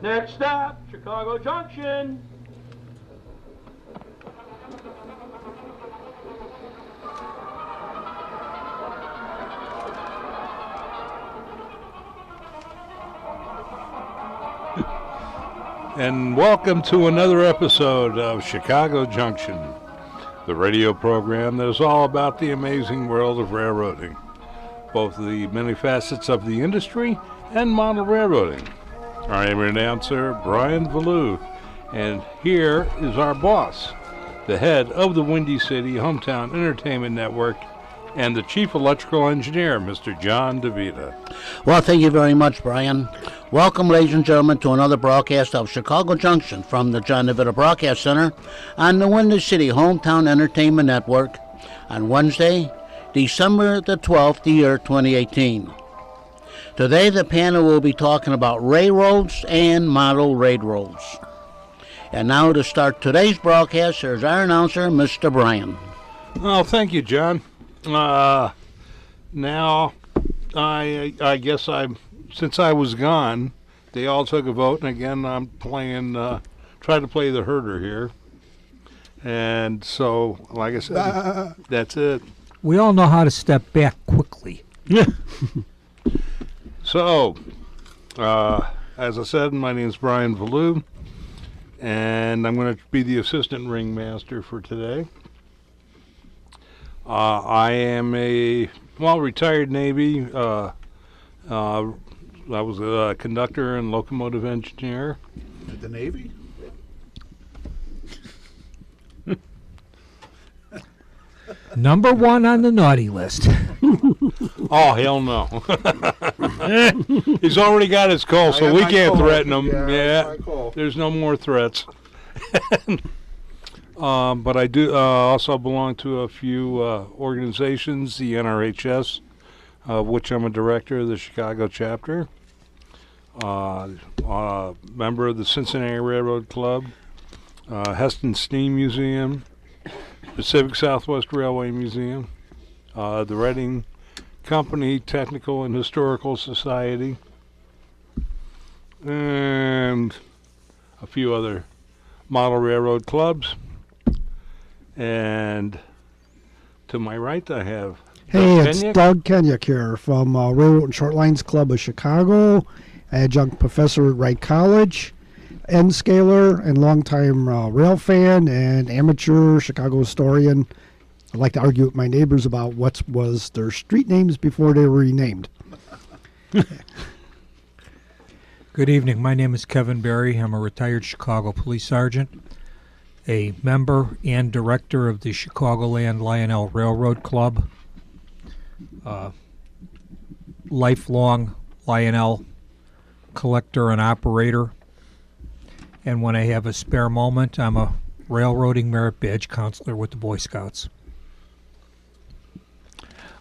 Next stop, Chicago Junction. And welcome to another episode of Chicago Junction, the radio program that is all about the amazing world of railroading, both the many facets of the industry and model railroading. I am your announcer, Brian Valou, and here is our boss, the head of the Windy City Hometown Entertainment Network, and the chief electrical engineer, Mr. John DeVita. Well, thank you very much, Brian. Welcome, ladies and gentlemen, to another broadcast of Chicago Junction from the John DeVita Broadcast Center on the Windy City Hometown Entertainment Network on Wednesday, December the 12th, the year 2018. Today, the panel will be talking about railroads and model railroads. And now to start today's broadcast, here's our announcer, Mr. Brian. Oh, thank you, John. Now, I guess since I was gone, they all took a vote, and again, I'm trying to play the herder here. And so, like I said, that's it. We all know how to step back quickly. Yeah. So, as I said, my name is Brian Valou, and I'm going to be the assistant ringmaster for today. I am a retired Navy. I was a conductor and locomotive engineer. At the Navy? Number one on the naughty list. Oh, hell no. He's already got his call, so we can't threaten him. Yeah, there's no more threats. But I do also belong to a few organizations, the NRHS, which I'm a director of the Chicago chapter, member of the Cincinnati Railroad Club, Heston Steam Museum, Pacific Southwest Railway Museum, the Reading Company Technical and Historical Society, and a few other model railroad clubs. And to my right, I have it's Doug Kenyuk here from Railroad and Short Lines Club of Chicago, adjunct professor at Wright College, N-scaler and longtime rail fan and amateur Chicago historian. I like to argue with my neighbors about what was their street names before they were renamed. Good evening. My name is Kevin Berry. I'm a retired Chicago police sergeant, a member and director of the Chicagoland Lionel Railroad Club, lifelong Lionel collector and operator, and when I have a spare moment, I'm a railroading merit badge counselor with the Boy Scouts.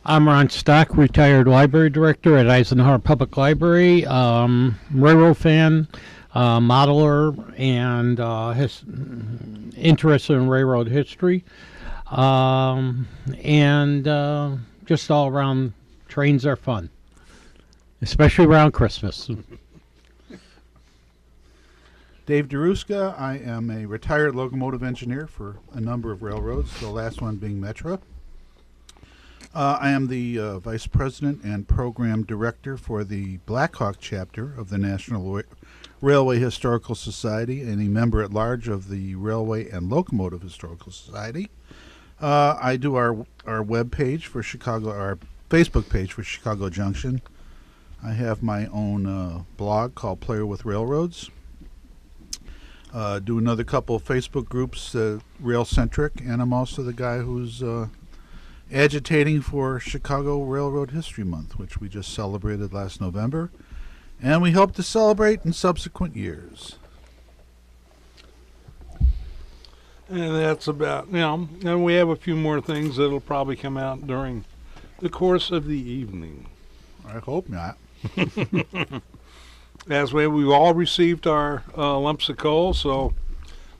I'm Ron Stock, retired library director at Eisenhower Public Library, railroad fan, modeler, and interested in railroad history, and just all around, trains are fun, especially around Christmas. Dave DeRuska. I am a retired locomotive engineer for a number of railroads, the last one being Metra. I am the vice president and program director for the Blackhawk chapter of the National Railway Historical Society and a member at large of the Railway and Locomotive Historical Society. I do our web page for Chicago, our Facebook page for Chicago Junction. I have my own blog called Player with Railroads. Do another couple of Facebook groups, rail-centric, and I'm also the guy who's agitating for Chicago Railroad History Month, which we just celebrated last November, and we hope to celebrate in subsequent years. And that's about, and we have a few more things that'll probably come out during the course of the evening. I hope not. As we've all received our lumps of coal, so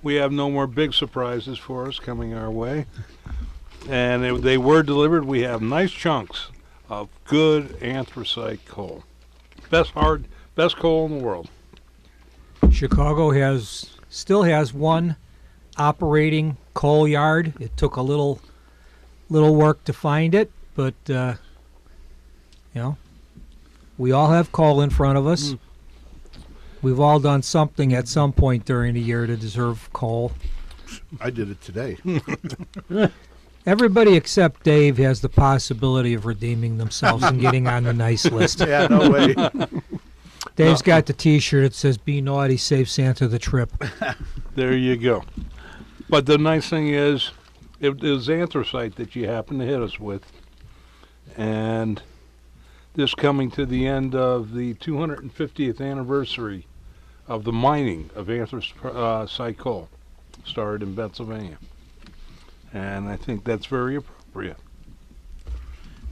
we have no more big surprises for us coming our way. And they were delivered. We have nice chunks of good anthracite coal. Best coal in the world. Chicago still has one operating coal yard. It took a little work to find it, but we all have coal in front of us. We've all done something at some point during the year to deserve coal. I did it today. Everybody except Dave has the possibility of redeeming themselves and getting on the nice list. Yeah, no way. Dave's got the T-shirt that says "Be naughty, save Santa the trip." There you go. But the nice thing is, it was anthracite that you happened to hit us with. And this coming to the end of the 250th anniversary of the mining of anthracite coal started in Pennsylvania. And I think that's very appropriate.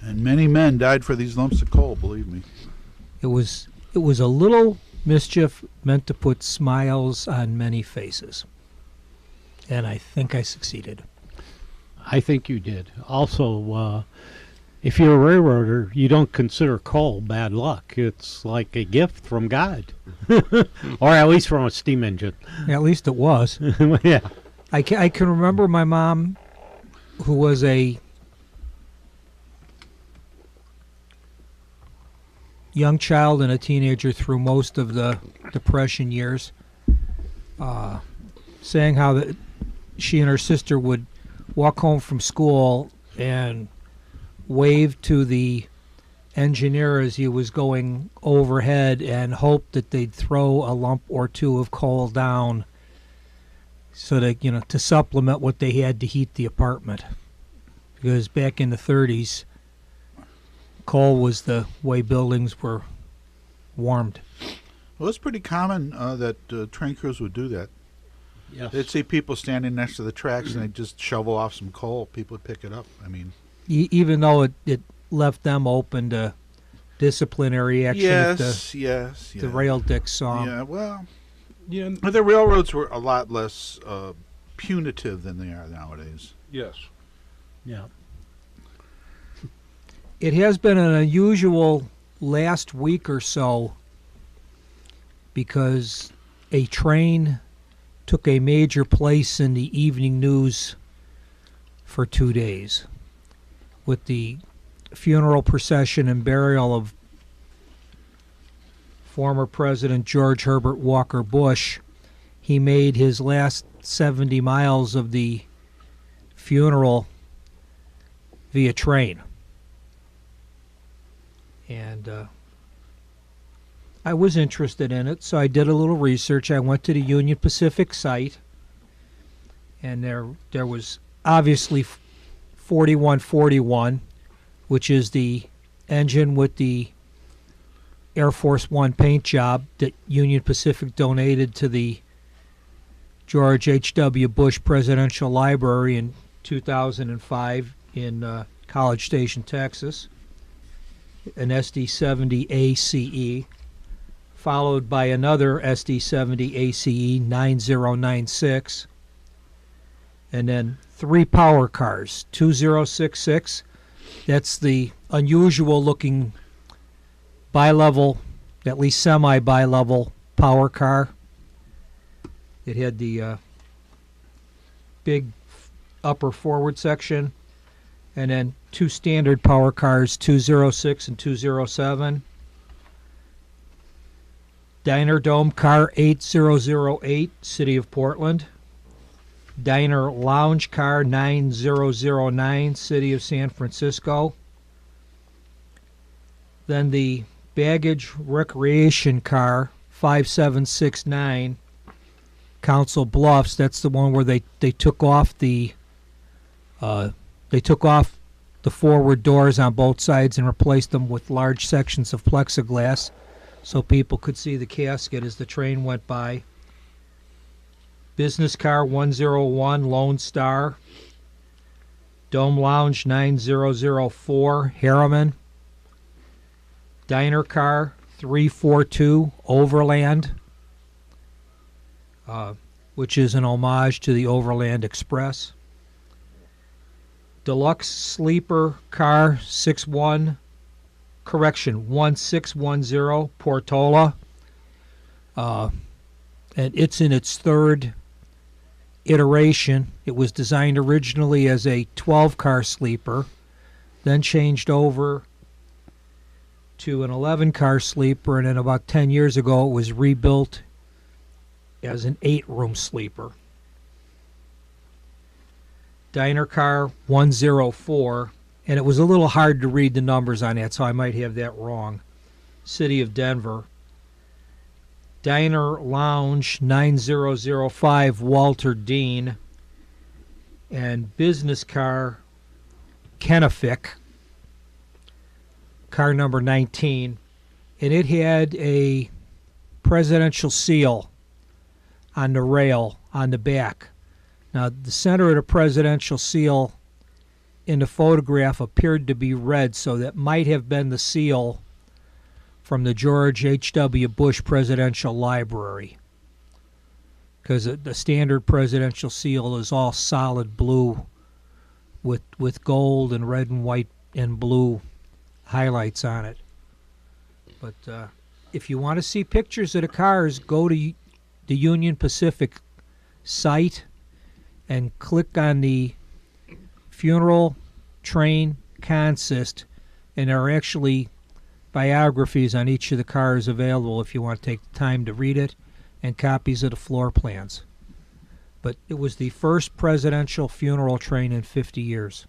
And many men died for these lumps of coal, believe me. It was a little mischief meant to put smiles on many faces. And I think I succeeded. I think you did. Also, if you're a railroader, you don't consider coal bad luck. It's like a gift from God. Or at least from a steam engine. At least it was. Yeah. I can remember my mom, who was a young child and a teenager through most of the Depression years, saying how she and her sister would walk home from school and wave to the engineer as he was going overhead and hope that they'd throw a lump or two of coal down so that, to supplement what they had to heat the apartment. Because back in the 30s, coal was the way buildings were warmed. Well, it's pretty common that train crews would do that. Yes. They'd see people standing next to the tracks and they'd just shovel off some coal. People would pick it up. I mean, Even though it left them open to disciplinary action if the rail dicks saw 'em. Yeah, well, Yeah. the railroads were a lot less punitive than they are nowadays. Yes. Yeah. It has been an unusual last week or so because a train took a major place in the evening news for 2 days with the funeral procession and burial of former President George Herbert Walker Bush. He made his last 70 miles of the funeral via train. And I was interested in it, so I did a little research. I went to the Union Pacific site, and there was obviously 4141, which is the engine with the Air Force One paint job that Union Pacific donated to the George H.W. Bush Presidential Library in 2005 in College Station, Texas. An SD-70 ACE, followed by another SD-70 ACE 9096, and then 3 power cars, 2066. That's the unusual looking bi-level, at least semi-bi-level power car. It had the big upper forward section, and then 2 standard power cars, 206 and 207. Diner Dome car 8008, City of Portland. Diner Lounge car 9009, City of San Francisco. Then the Baggage Recreation car 5769, Council Bluffs. That's the one where they took off the forward doors on both sides and replaced them with large sections of plexiglass so people could see the casket as the train went by. Business car 101, Lone Star. Dome Lounge 9004, Harriman. Diner car 342, Overland, which is an homage to the Overland Express. Deluxe sleeper car 1610, Portola. and it's in its third iteration. It was designed originally as a 12-car sleeper, then changed over to an 11-car sleeper, and then about 10 years ago it was rebuilt as an 8-room sleeper. Diner car 104, and it was a little hard to read the numbers on that, so I might have that wrong. City of Denver. Diner Lounge 9005 Walter Dean, and business car Kenefic, car number 19, and it had a presidential seal on the rail on the back. Now, the center of the presidential seal in the photograph appeared to be red, so that might have been the seal from the George H.W. Bush Presidential Library, because the standard presidential seal is all solid blue with gold and red and white and blue highlights on it. But if you want to see pictures of the cars, go to the Union Pacific site and click on the funeral train consist, and there are actually biographies on each of the cars available if you want to take the time to read it, and copies of the floor plans. But it was the first presidential funeral train in 50 years.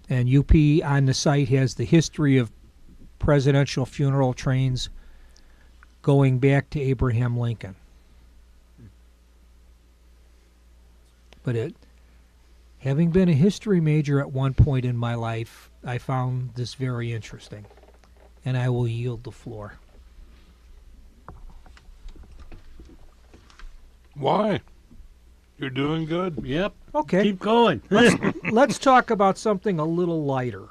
And UP on the site has the history of presidential funeral trains going back to Abraham Lincoln. But having been a history major at one point in my life, I found this very interesting, and I will yield the floor. Why? You're doing good. Yep. Okay. Keep going. Let's talk about something a little lighter.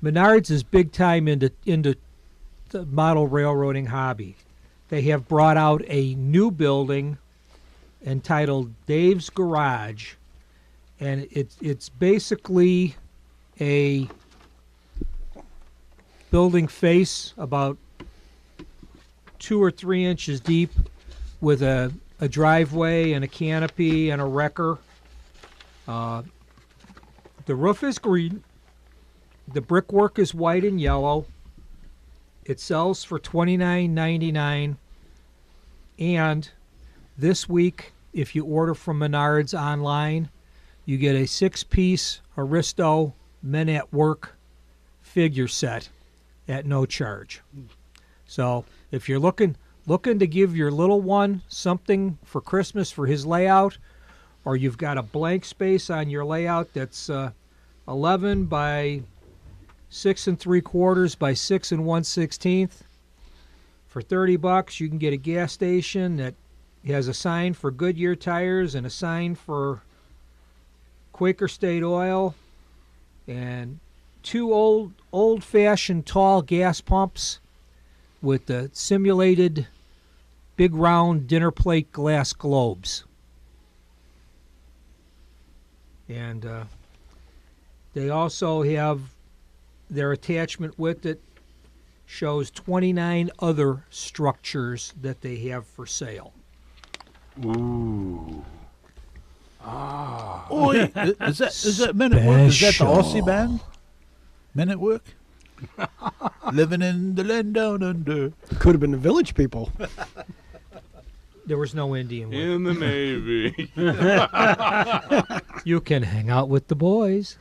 Menards is big time into the model railroading hobby. They have brought out a new building entitled Dave's Garage, and it's basically a building face about 2 or 3 inches deep, with a driveway and a canopy and a wrecker. The roof is green. The brickwork is white and yellow. It sells for $29.99, and this week, if you order from Menards online, you get a 6-piece Aristo Men at Work figure set at no charge. So if you're looking to give your little one something for Christmas for his layout, or you've got a blank space on your layout that's 11 by 6 3/4 by 6 1/16, for $30 you can get a gas station that has a sign for Goodyear tires and a sign for Quaker State oil, and 2 old-fashioned tall gas pumps with the simulated big round dinner plate glass globes. And they also have their attachment with it shows 29 other structures that they have for sale. Ooh. Oh, is that Men at Work? Is that the Aussie band? Men at Work? Living in the land down under. Could have been the Village People. There was no Indian with In the Navy. You can hang out with the boys.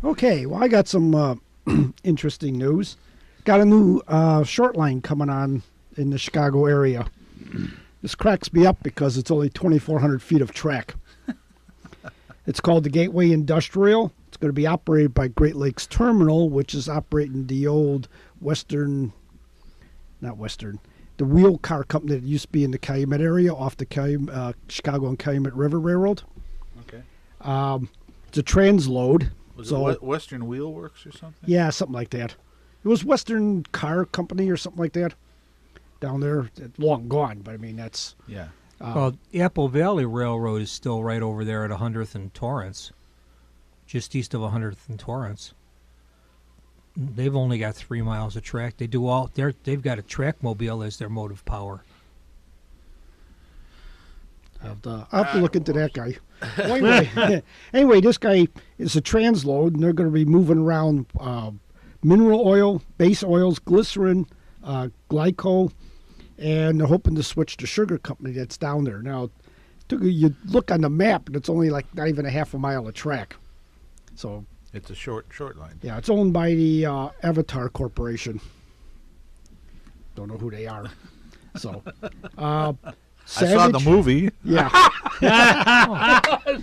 Okay, well, I got some interesting news. Got a new short line coming on in the Chicago area. This cracks me up because it's only 2,400 feet of track. It's called the Gateway Industrial. It's going to be operated by Great Lakes Terminal, which is operating the old the wheel car company that used to be in the Calumet area off the Chicago and Calumet River Railroad. Okay. It's a transload. Was it Western Wheel Works or something? Yeah, something like that. It was Western Car Company or something like that down there. It's long gone, but I mean, that's... Yeah. Well, Apple Valley Railroad is still right over there at 100th and Torrance, just east of 100th and Torrance. they've only got 3 miles of track. They've got a track mobile as their motive power. I'll have to look into that guy. Well, anyway, this guy is a transload, and they're going to be moving around mineral oil, base oils, glycerin, glycol, and they're hoping to switch to sugar company that's down there. Now, you look on the map, and it's only like not even a half a mile of track. So It's a short line. yeah, it's owned by the Avatar Corporation. Don't know who they are. So, I saw the movie. Yeah,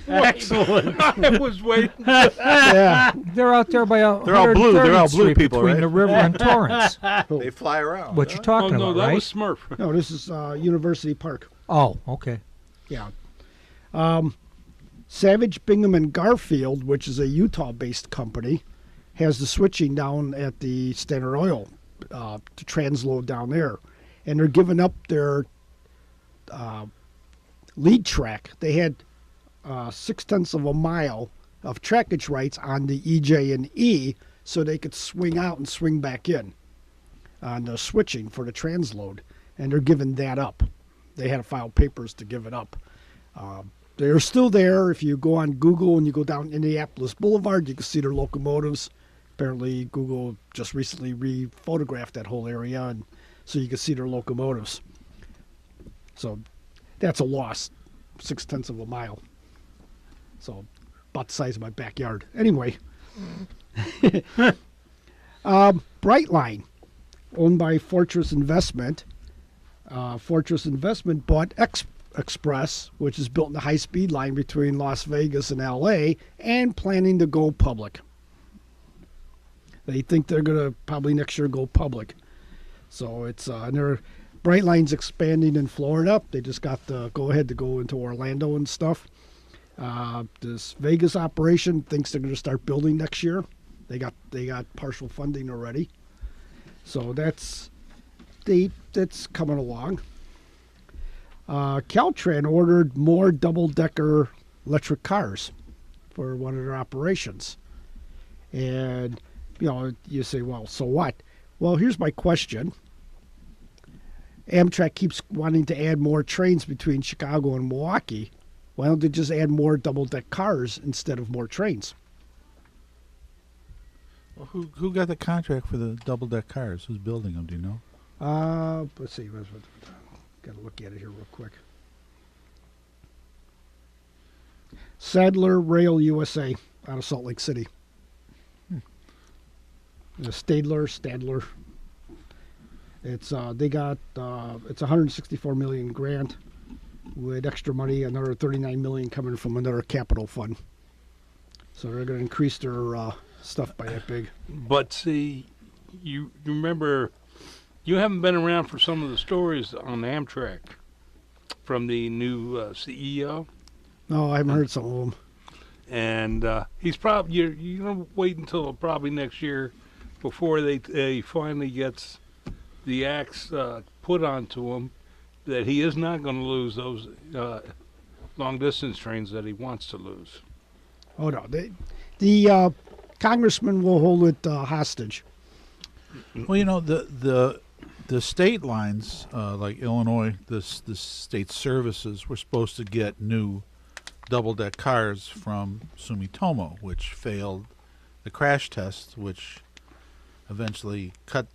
Excellent. I was waiting. yeah. They're out there by They're all blue. They're all 130th blue Street people, between right? the river and Torrance. They fly around. What you Oh, talking no, about, that right? was Smurf. No, this is University Park. Oh, okay. Yeah. Savage, Bingham, and Garfield, which is a Utah-based company, has the switching down at the Standard Oil to transload down there. And they're giving up their lead track. They had 0.6 of a mile of trackage rights on the EJ and E so they could swing out and swing back in on the switching for the transload. And they're giving that up. They had to file papers to give it up. They're still there. If you go on Google and you go down Indianapolis Boulevard, you can see their locomotives. Apparently, Google just recently re-photographed that whole area, and so you can see their locomotives. So that's a loss, 0.6 of a mile. So about the size of my backyard. Anyway, Brightline, owned by Fortress Investment. Fortress Investment bought Express, which is built in the high-speed line between Las Vegas and L.A., and planning to go public. They think they're going to probably next year go public. So it's and Brightline's expanding in Florida. They just got the go-ahead to go into Orlando and stuff. This Vegas operation thinks they're going to start building next year. They got partial funding already. So that's coming along. Caltran ordered more double-decker electric cars for one of their operations. And, you say, well, so what? Well, here's my question. Amtrak keeps wanting to add more trains between Chicago and Milwaukee. Why don't they just add more double-deck cars instead of more trains? Well, who got the contract for the double-deck cars? Who's building them? Do you know? Let's see. Got to look at it here real quick. Sadler Rail USA out of Salt Lake City. Stadler. It's they got it's 164 million grant with extra money, another 39 million coming from another capital fund. So they're going to increase their stuff by that big. But see, you remember, you haven't been around for some of the stories on Amtrak from the new CEO. No, I haven't heard some of them. And he's probably you're gonna wait until probably next year before they finally gets the axe put onto him that he is not going to lose those long distance trains that he wants to lose. Oh no, the congressman will hold it hostage. Well, the state lines, like Illinois, the state services were supposed to get new double-deck cars from Sumitomo, which failed the crash test, which eventually cut.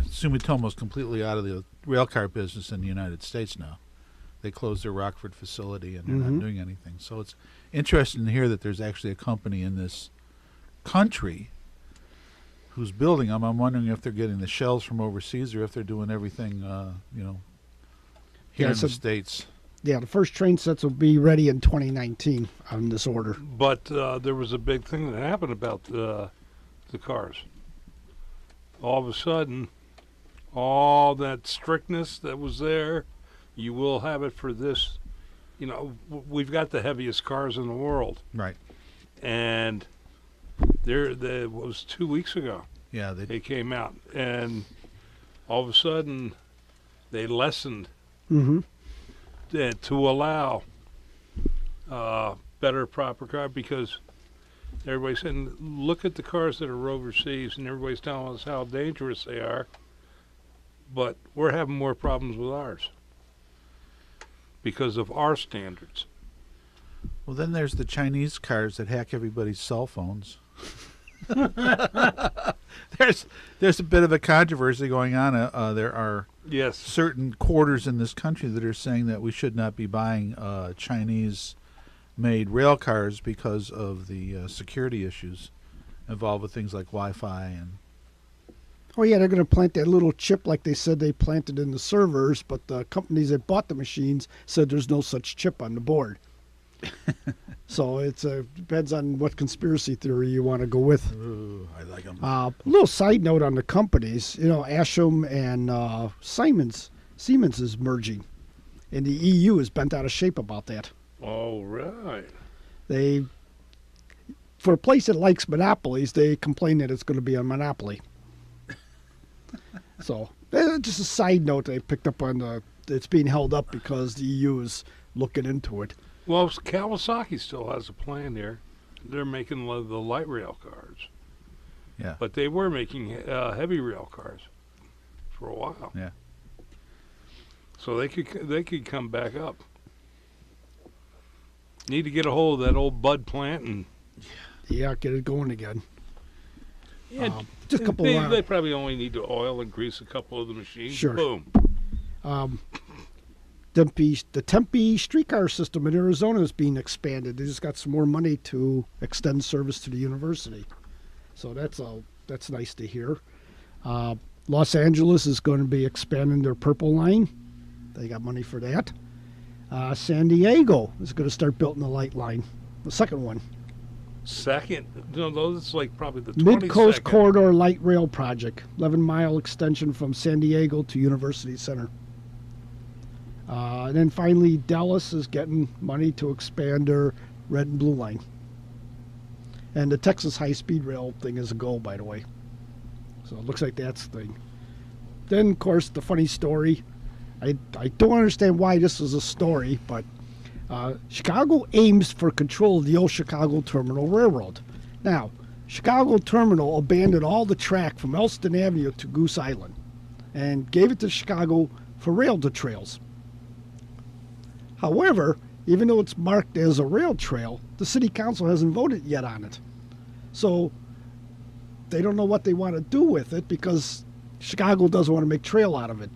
Sumitomo's completely out of the railcar business in the United States now. They closed their Rockford facility and they're not doing anything. So it's interesting to hear that there's actually a company in this country who's building them. I'm wondering if they're getting the shells from overseas or if they're doing everything, here in the States. Yeah, the first train sets will be ready in 2019 on this order. But there was a big thing that happened about the cars. All of a sudden, all that strictness that was there, you will have it for this. We've got the heaviest cars in the world. Right. And it was 2 weeks ago. Yeah, They came out, and all of a sudden, they lessened to allow better, proper car, because Everybody's saying, look at the cars that are overseas, and everybody's telling us how dangerous they are. But we're having more problems with ours because of our standards. Well, then there's the Chinese cars that hack everybody's cell phones. There's a bit of a controversy going on. There are Yes. certain quarters in this country that are saying that we should not be buying Chinese-made rail cars because of the security issues involved with things like Wi-Fi and. Oh yeah, they're going to plant that little chip like they said they planted in the servers, but the companies that bought the machines said there's no such chip on the board. So it depends on what conspiracy theory you want to go with. Ooh, I like them. A little side note on the companies, Asham and Siemens is merging, and the EU is bent out of shape about that. Oh, right. For a place that likes monopolies, they complain that it's going to be a monopoly. So, just a side note I picked up on it's being held up because the EU is looking into it. Well, Kawasaki still has a plan there. They're making the light rail cars. Yeah. But they were making heavy rail cars for a while. Yeah. So they could come back up. Need to get a hold of that old Bud plant and Yeah, get it going again. yeah, Just a couple they probably only need to oil and grease a couple of the machines. Sure. Boom. The Tempe streetcar system in Arizona is being expanded. They just got some more money to extend service to the university. So that's nice to hear. Los Angeles is going to be expanding their Purple Line. They got money for that. San Diego is going to start building the light line, the second one. Second, no, those like probably the 22nd. Mid-Coast Corridor Light Rail Project, 11-mile extension from San Diego to University Center. And then finally, Dallas is getting money to expand their red and blue line. And the Texas high-speed rail thing is a go, by the way. So it looks like that's the thing. Then, of course, the funny story. I don't understand why this is a story, but Chicago aims for control of the old Chicago Terminal Railroad. Now, Chicago Terminal abandoned all the track from Elston Avenue to Goose Island and gave it to Chicago for rail to trails. However, even though it's marked as a rail trail, the city council hasn't voted yet on it. So they don't know what they want to do with it because Chicago doesn't want to make trail out of it.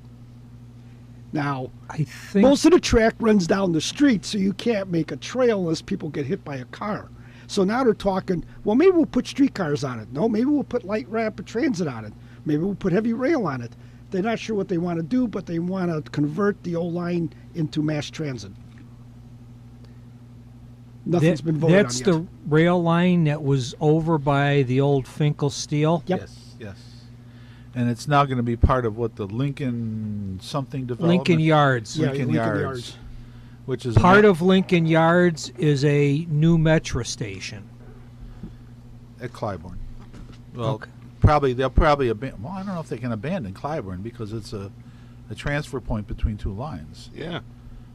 Now, I think most of the track runs down the street, so you can't make a trail unless people get hit by a car. So now they're talking, well, maybe we'll put streetcars on it. No, maybe we'll put light rapid transit on it. Maybe we'll put heavy rail on it. They're not sure what they want to do, but they want to convert the old line into mass transit. Nothing's been voted on yet. That's the rail line that was over by the old Finkel Steel. Yep. Yes. And it's now going to be part of what the Lincoln something development. Lincoln Yards. Yeah, Lincoln Yards. Which is Part of Lincoln Yards is a new metro station. at Clybourne. Well, Okay. they'll probably abandon. Well, I don't know if they can abandon Clybourne because it's a transfer point between two lines. Yeah.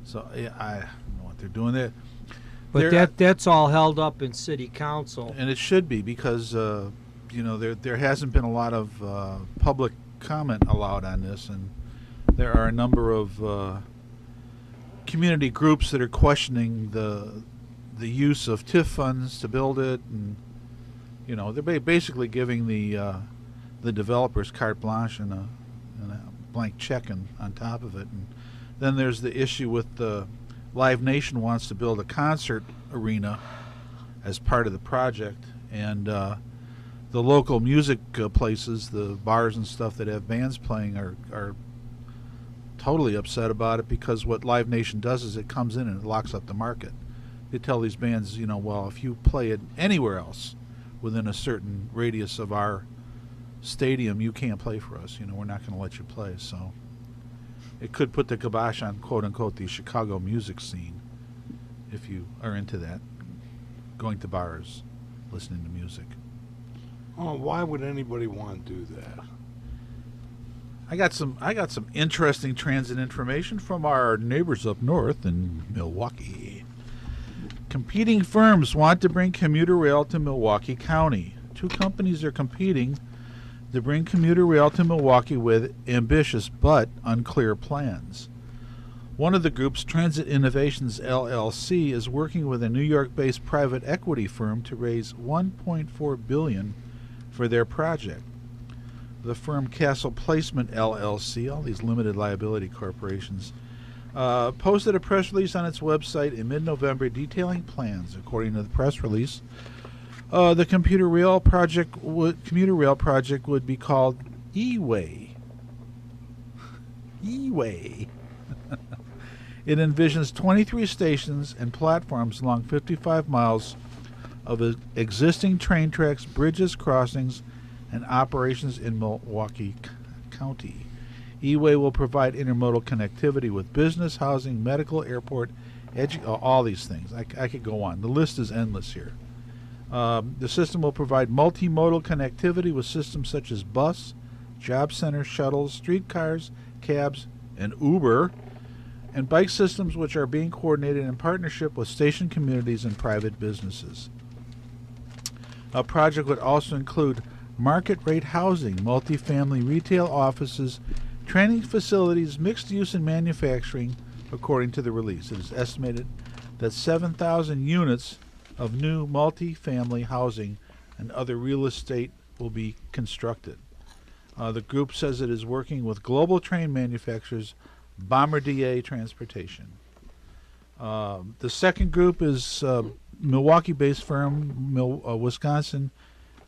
So yeah, I don't know what they're doing there. But that's all held up in city council. And it should be because there hasn't been a lot of public comment allowed on this, and there are a number of community groups that are questioning the use of TIF funds to build it, and they're basically giving the developers carte blanche and a blank check on top of it. And then there's the issue with the Live Nation wants to build a concert arena as part of the project, and the local music places, the bars and stuff that have bands playing are totally upset about it because what Live Nation does is it comes in and it locks up the market. They tell these bands, well, if you play it anywhere else within a certain radius of our stadium, you can't play for us. We're not going to let you play. So it could put the kibosh on, quote unquote, the Chicago music scene if you are into that, going to bars, listening to music. Oh, why would anybody want to do that? I got some interesting transit information from our neighbors up north in Milwaukee. Competing firms want to bring commuter rail to Milwaukee County. Two companies are competing to bring commuter rail to Milwaukee with ambitious but unclear plans. One of the groups, Transit Innovations LLC, is working with a New York-based private equity firm to raise $1.4 billion for their project. The firm Castle Placement LLC, all these limited liability corporations, posted a press release on its website in mid-November detailing plans. According to the press release, the commuter rail project would be called E-Way. E-Way. It envisions 23 stations and platforms along 55 miles of existing train tracks, bridges, crossings, and operations in Milwaukee County. E-Way will provide intermodal connectivity with business, housing, medical, airport, all these things. I could go on. The list is endless here. The system will provide multimodal connectivity with systems such as bus, job centers, shuttles, streetcars, cabs, and Uber, and bike systems which are being coordinated in partnership with station communities and private businesses. A project would also include market-rate housing, multifamily retail offices, training facilities, mixed use and manufacturing, according to the release. It is estimated that 7,000 units of new multifamily housing and other real estate will be constructed. The group says it is working with global train manufacturers Bombardier Transportation. The second group is Milwaukee-based firm Wisconsin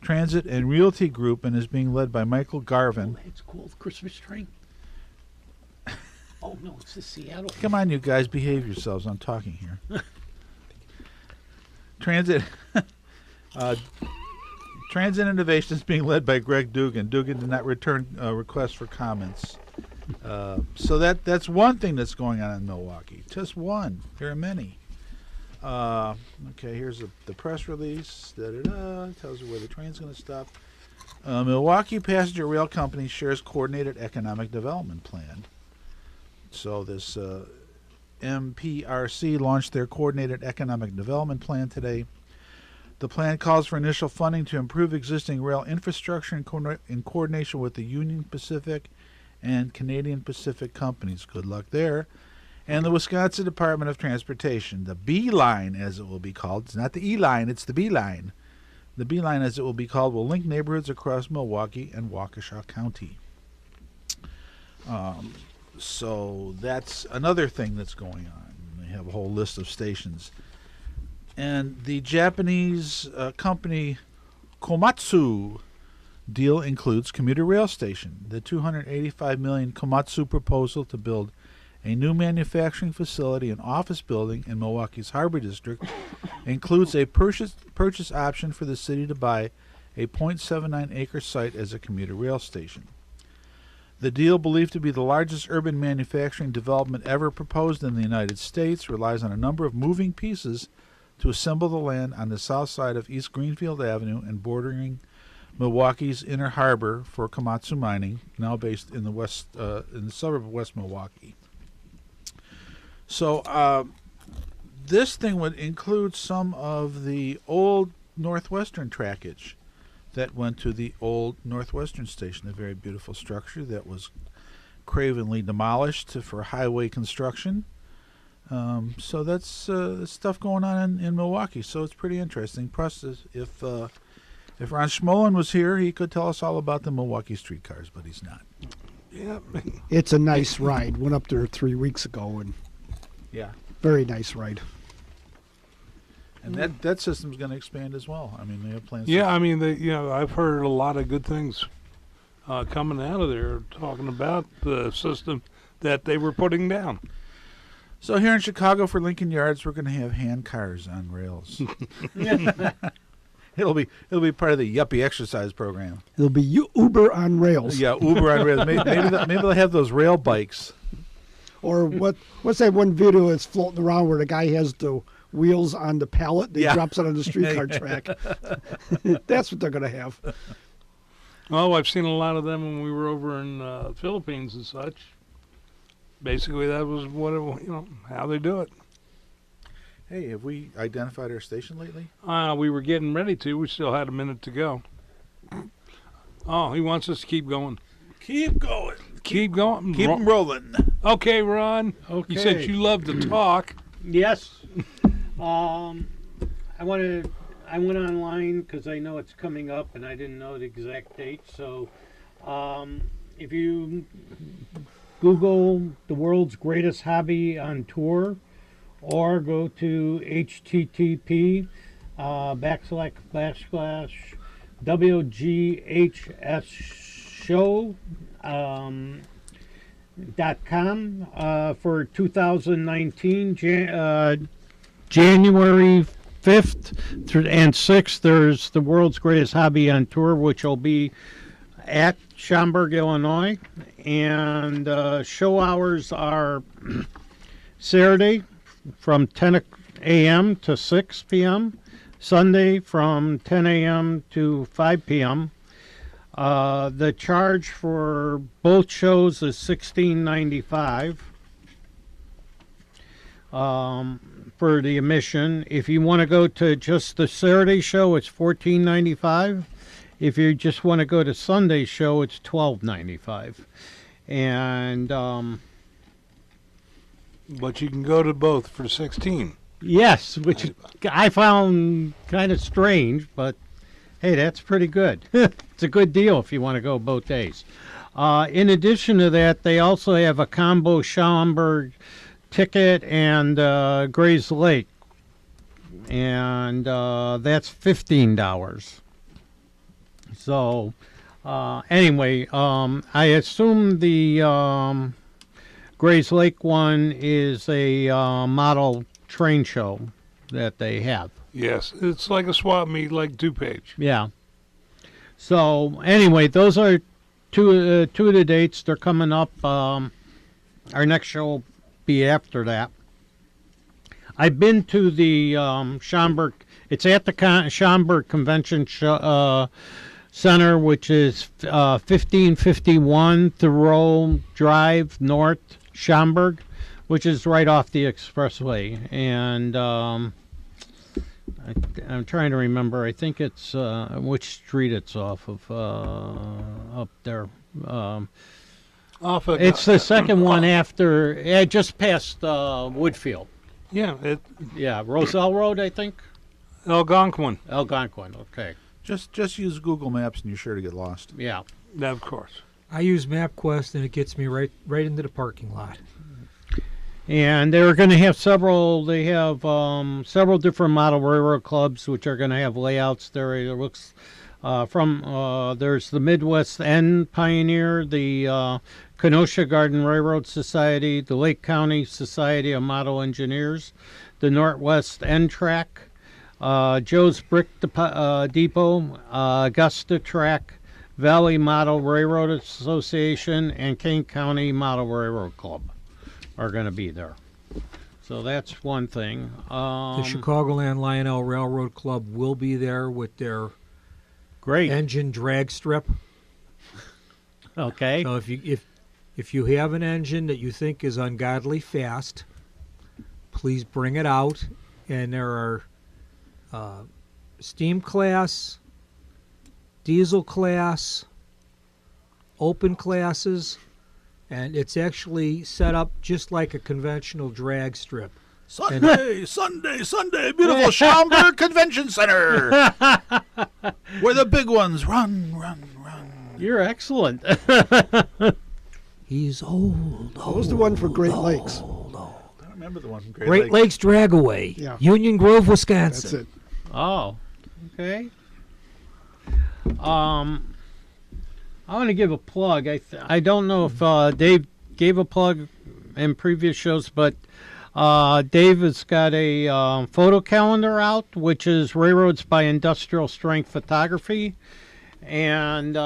Transit and Realty Group, and is being led by Michael Garvin. Oh, it's called Christmas Train. Oh no, it's the Seattle. Come on, you guys, behave yourselves. I'm talking here. Transit Innovation is being led by Greg Dugan. Dugan did not return requests for comments. So that's one thing that's going on in Milwaukee. Just one. There are many. Okay, here's the press release. Tells you where the train's going to stop. Milwaukee Passenger Rail Company shares coordinated economic development plan. So this MPRC launched their coordinated economic development plan today. The plan calls for initial funding to improve existing rail infrastructure in coordination with the Union Pacific and Canadian Pacific companies. Good luck there. And the Wisconsin Department of Transportation, the B line as it will be called. It's not the E line, it's the B line. The B line as it will be called will link neighborhoods across Milwaukee and Waukesha County. So that's another thing that's going on. They have a whole list of stations. And the Japanese company Komatsu deal includes commuter rail station. The $285 million Komatsu proposal to build a new manufacturing facility and office building in Milwaukee's Harbor District includes a purchase option for the city to buy a 0.79-acre site as a commuter rail station. The deal, believed to be the largest urban manufacturing development ever proposed in the United States, relies on a number of moving pieces to assemble the land on the south side of East Greenfield Avenue and bordering Milwaukee's Inner Harbor for Komatsu Mining, now based in the suburb of West Milwaukee. So this thing would include some of the old Northwestern trackage that went to the old Northwestern station, a very beautiful structure that was cravenly demolished for highway construction. So that's stuff going on in Milwaukee. So it's pretty interesting. Plus, if Ron Schmollen was here, he could tell us all about the Milwaukee streetcars, but he's not. Yeah. It's a nice ride. Went up there 3 weeks ago, and Yeah. very nice ride. And that system's going to expand as well. I mean, they have plans. Yeah, I mean, I've heard a lot of good things coming out of there talking about the system that they were putting down. So here in Chicago for Lincoln Yards, we're going to have hand cars on rails. It'll be part of the Yuppie exercise program. It'll be Uber on rails. Yeah, Uber on rails. Maybe they'll have those rail bikes. Or what's that one video that's floating around where the guy has the wheels on the pallet and he drops it on the streetcar track? That's what they're going to have. Oh, I've seen a lot of them when we were over in the Philippines and such. Basically, that was how they do it. Hey, have we identified our station lately? We were getting ready to. We still had a minute to go. Oh, he wants us to keep going. Keep going. Keep going. Keep 'em rolling. Okay, Ron. Okay. You said you love to talk. Yes. I went online because I know it's coming up and I didn't know the exact date. So if you Google the world's greatest hobby on tour or go to http // WGHS show .com for 2019 January 5th and 6th. There's the world's greatest hobby on tour, which will be at Schaumburg, Illinois, and show hours are Saturday from 10 a.m. to 6 p.m. Sunday from 10 a.m. to 5 p.m. The charge for both shows is $16.95 for the admission. If you want to go to just the Saturday show, it's $14.95. If you just want to go to Sunday show, it's $12.95. And But you can go to both for 16. yes, which I found kind of strange, but hey, that's pretty good. It's a good deal if you want to go both days. In addition to that, they also have a combo Schaumburg ticket and Grays Lake, and that's $15. So anyway, I assume the Grays Lake one is a model train show that they have. Yes, it's like a swap meet, like DuPage. Yeah. So anyway, those are two of the dates. They're coming up. Our next show will be after that. I've been to the Schaumburg. It's at the Schaumburg Convention Center, which is 1551 Thoreau Drive North, Schaumburg, which is right off the expressway. And I'm trying to remember. I think it's which street it's off of up there. Off of, It's the second one after, just past Woodfield. yeah, Yeah, Roselle Road, I think. Algonquin. Algonquin. Okay. Just use Google Maps and you're sure to get lost. Yeah. Of course. I use MapQuest and it gets me right into the parking lot. And they're going to have several. They have several different model railroad clubs, which are going to have layouts there. It looks there's the Midwest End Pioneer, the Kenosha Garden Railroad Society, the Lake County Society of Model Engineers, the Northwest End Track, Joe's Brick Depot, Augusta Track, Valley Model Railroad Association, and Kane County Model Railroad Club are going to be there. So that's one thing. The Chicagoland Lionel Railroad Club will be there with their Great. engine drag strip. Okay. So if you have an engine that you think is ungodly fast, please bring it out. And there are steam class, diesel class, open classes, and it's actually set up just like a conventional drag strip. Sunday, beautiful Schaumburg Convention Center, where the big ones run. You're excellent. He's old. What was the one for Great Lakes? I don't remember the one from Great Lakes Dragaway, Yeah. Union Grove, Wisconsin. That's it. Oh, okay. I want to give a plug. I don't know if Dave gave a plug in previous shows, but Dave has got a photo calendar out, which is Railroads by Industrial Strength Photography, and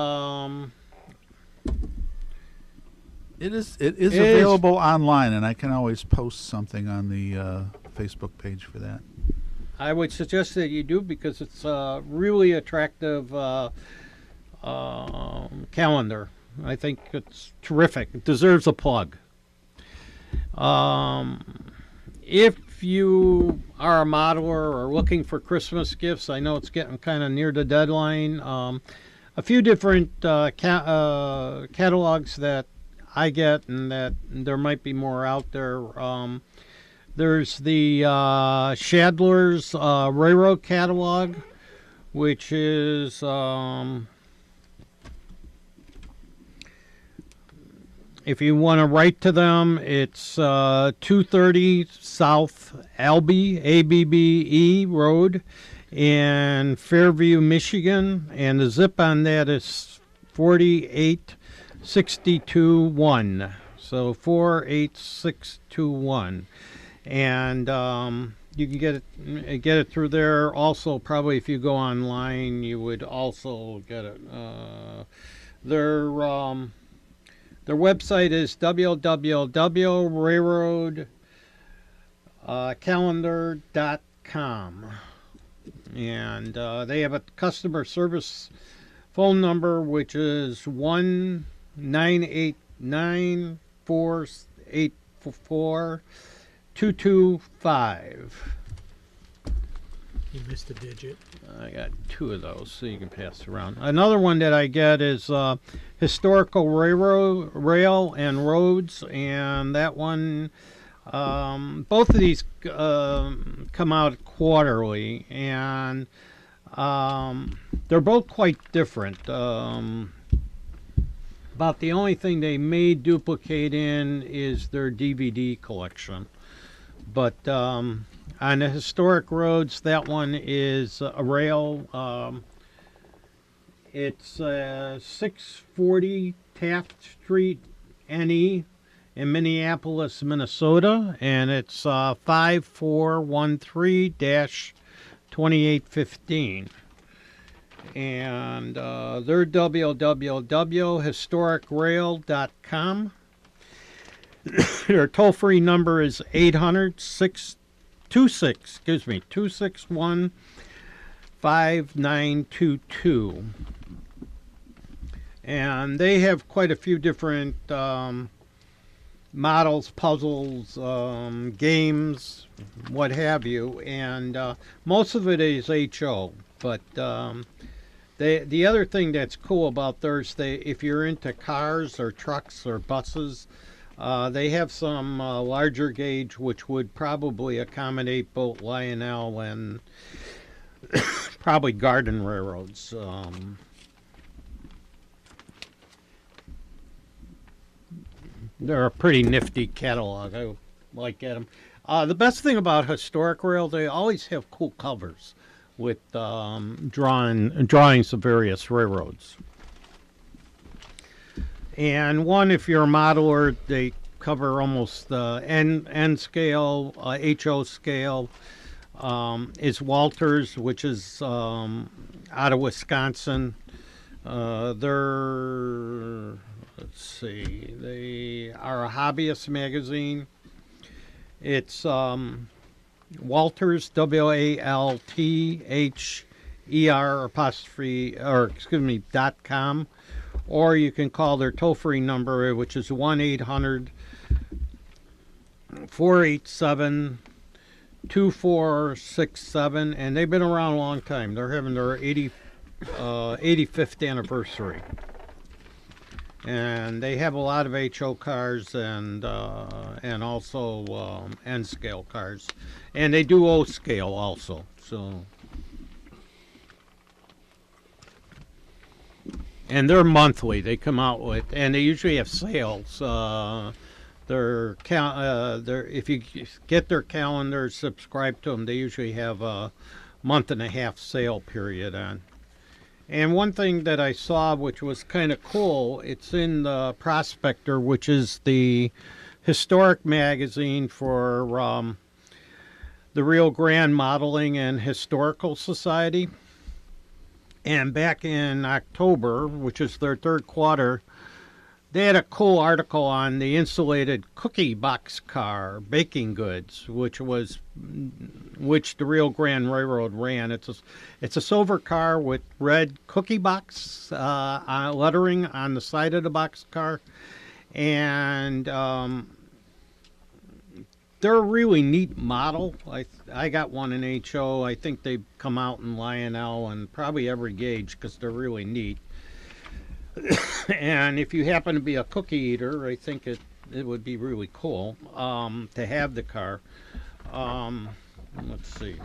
It is available online, and I can always post something on the Facebook page for that. I would suggest that you do because it's a really attractive calendar. I think it's terrific. It deserves a plug. If if you are a modeler or looking for Christmas gifts, I know it's getting kind of near the deadline. A few different catalogs that I get, and that there might be more out there. There's the Shadler's Railroad catalog, which is if you want to write to them, it's 230 South Abbe Road in Fairview, Michigan, and the zip on that is 48621. So 48621, and you can get it through there. Also, probably if you go online, you would also get it. Their website is www.railroadcalendar.com, and they have a customer service phone number, which is 1-989-484-225. You missed a digit. I got two of those, so you can pass around. Another one that I get is historical rail and roads, and that one, both of these come out quarterly, and they're both quite different. About the only thing they may duplicate in is their DVD collection, but on the historic roads, that one is a rail. It's 640 Taft Street, NE, in Minneapolis, Minnesota, and it's 5413-2815. And they're www.historicrail.com. Their toll-free number is 261-5922. And they have quite a few different models, puzzles, games, what have you. And most of it is HO. But the other thing that's cool about theirs, if you're into cars or trucks or buses, they have some larger gauge, which would probably accommodate both Lionel and probably Garden Railroads. They're a pretty nifty catalog. I like them. The best thing about Historic Rail, they always have cool covers with drawings of various railroads. And one, if you're a modeler, they cover almost the N scale, HO scale. Is Walters, which is out of Wisconsin. Let's see, they are a hobbyist magazine. It's Walters, WALTHER_.com, or you can call their toll-free number, which is 1-800-487-2467, and they've been around a long time. They're having their 85th anniversary. And they have a lot of HO cars and also N scale cars, and they do O scale also. So, and they're monthly. They come out with, and they usually have sales. If you get their calendar, subscribe to them, they usually have a month and a half sale period on. And one thing that I saw, which was kind of cool, it's in the Prospector, which is the historic magazine for the Rio Grande Modeling and Historical Society. And back in October, which is their third quarter, they had a cool article on the insulated cookie box car, baking goods, which the Rio Grande Railroad ran. It's a silver car with red cookie box lettering on the side of the box car, and they're a really neat model. I got one in HO. I think they've come out in Lionel and probably every gauge because they're really neat. And if you happen to be a cookie eater, I think it would be really cool to have the car. Let's see.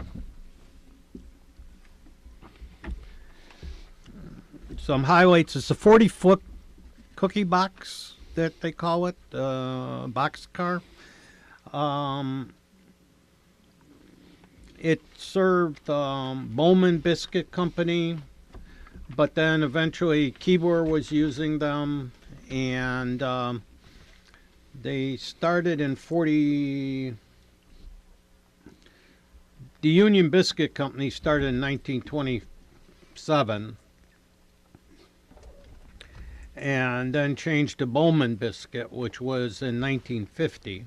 Some highlights. It's a 40-foot cookie box that they call it, box car. It served Bowman Biscuit Company, but then eventually Keebler was using them, and they started in 40. The Union Biscuit Company started in 1927, and then changed to Bowman Biscuit, which was in 1950.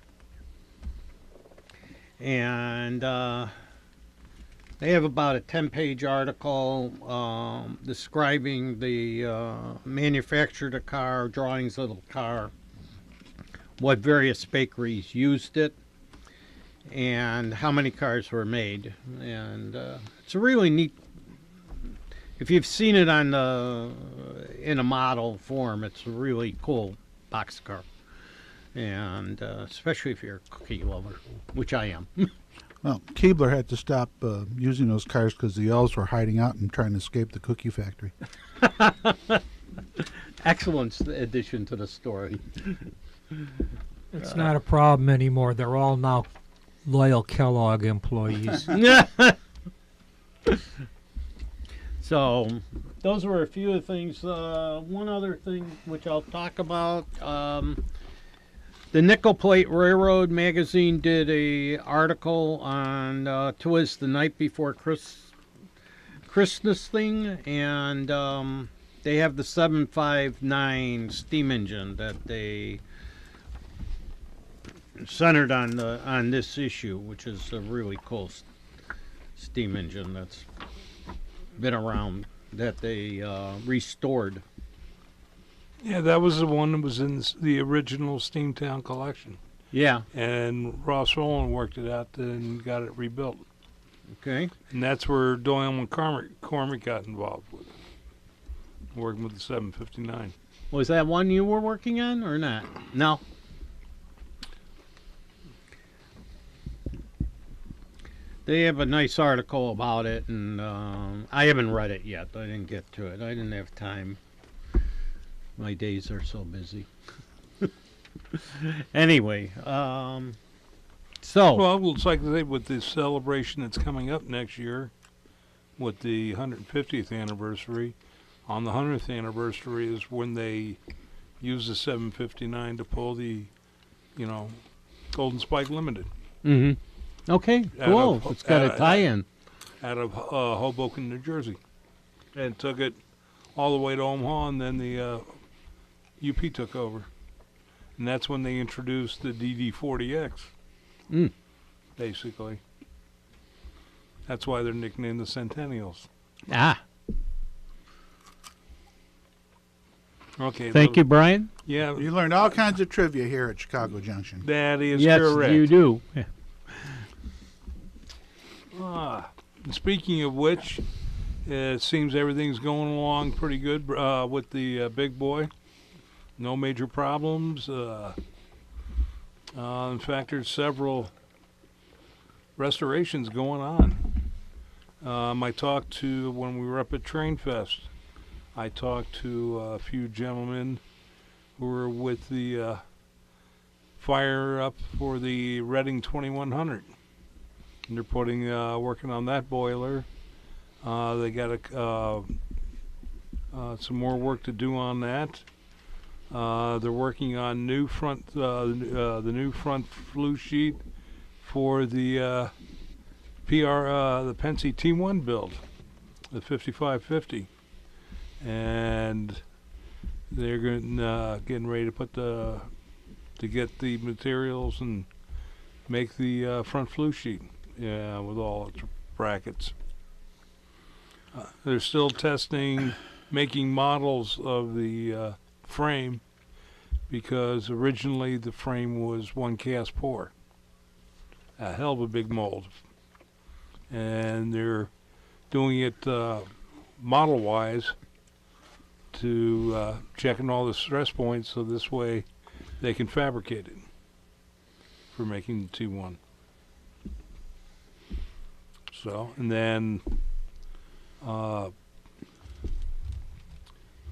And they have about a 10-page article describing the manufacture of the car, drawings of the car, what various bakeries used it, and how many cars were made. And it's a really neat. If you've seen it on in a model form, it's a really cool boxcar. And especially if you're a cookie lover, which I am. Well, Keebler had to stop using those cars because the elves were hiding out and trying to escape the cookie factory. Excellent addition to the story. It's not a problem anymore. They're all now loyal Kellogg employees. So, those were a few of the things. One other thing which I'll talk about. The Nickel Plate Railroad magazine did a article on "'Twas the Night Before Christmas" thing, and they have the 759 steam engine that they centered on this issue, which is a really cool steam engine that's been around, that they restored. Yeah, that was the one that was in the original Steamtown collection. Yeah. And Ross Rowland worked it out and got it rebuilt. Okay. And that's where Doyle McCormick got involved with it, working with the 759. Was that one you were working on or not? No. They have a nice article about it, and I haven't read it yet. I didn't get to it. I didn't have time. My days are so busy. Anyway, so. Well, it's like they, with the celebration that's coming up next year, with the 150th anniversary. On the 100th anniversary is when they use the 759 to pull the, Golden Spike Limited. Mm-hmm. Okay, cool. It's got a tie-in. Out of Hoboken, New Jersey. And took it all the way to Omaha, and then the UP took over. And that's when they introduced the DD40X, basically. That's why they're nicknamed the Centennials. Ah. Okay. Thank you, Brian. Yeah. You learned all kinds of trivia here at Chicago Junction. That is yes, correct. Yes, you do. Speaking of which, it seems everything's going along pretty good with the big boy. No major problems. In fact, there's several restorations going on. I talked to, when we were up at Train Fest, I talked to a few gentlemen who were with the fire up for the Reading 2100. And they're putting, working on that boiler. They got some more work to do on that. They're working on new front, the new front flue sheet for the the Penske T1 build, the 5550, and they're getting ready to put to get the materials and make the front flue sheet, with all its brackets. They're still testing, making models of the frame, because originally the frame was one cast pour. a hell of a big mold. And they're doing it model-wise to checking all the stress points so this way they can fabricate it for making the T1. So, and then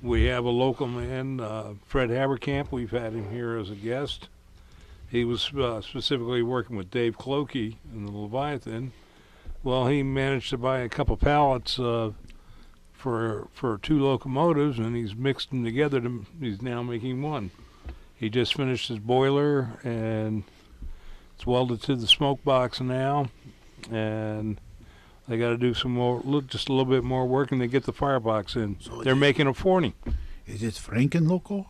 we have a local man, Fred Haberkamp. We've had him here as a guest. He was specifically working with Dave Clokey in the Leviathan. Well, he managed to buy a couple pallets for 2 locomotives, and he's mixed them together. He's now making one. He just finished his boiler, and it's welded to the smoke box now, and they got to do some more, just a little bit more work, and they get the firebox in. So they're making a 40. Is it Franken local?